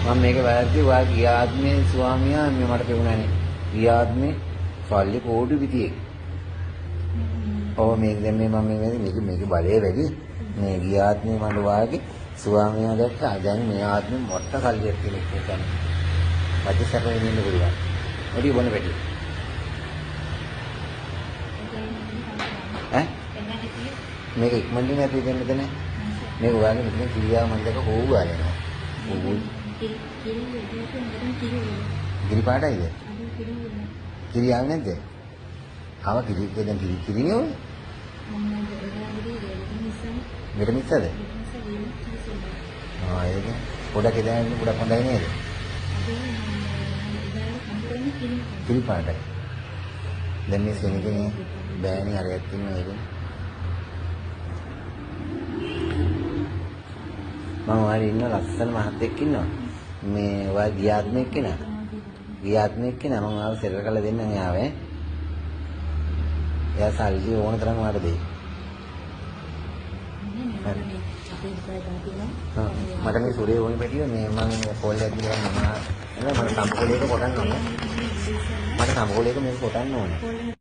මම මේක වැරද්දේ ඔයා ගිය ආත්මේ ස්වාමියා මේ මට පෙවුණානේ. ගිය ආත්මේ සල්ලි කෝටි පිටියේ. ඔව් මේක දැන් මේ මම මේක බලය වැඩි. මේ ගිය ආත්මේ මට වාගේ ස්වාමියා දැක්කා. දැන් මේ ආත්මේ මොට්ට සල්ලියක් කෙනෙක් කියන්නේ. වජ්ජසර වෙන්න පුළුවන්. ඔඩි බොන පැටි. ඈ? මේක ඉක්මනට නැති දෙන්න දෙන. මේක ඔයාගේ මෙතන කිරියාව මන් දැක හොවුවා යනවා. කිරි පාටයිද? කිරියාව නැද්ද? ආව කිරි දැන් කිරිනේ ඔය. මෙතන මිස්සද? ඒක පොඩක් ඉඳන් පොඩක් හොඳයි නේද? කිරි පාටයි. දැන් මේ සෙනගනේ බෑනේ අරයක් තියෙනවා ඒක. මම වාරි ඉන්න ලස්සන මහත්තයෙක් ඉන්නවා. මේ ඔය ගියාත්මෙක් කෙනා. ගියාත්මෙක් කෙනා මම ආව සෙල්ල කරලා දෙන්නම් එයාව. එයා සල්ලි ඕන තරම් වාට දෙයි. මට මේ සූර්ය වුණේ පැටිය මේ මම කෝල් එකක් දීලා මම මට සම්පූර්ණයක කොටන්න ඕනේ. මට සම්පූර්ණයක මේක කොටන්න ඕනේ.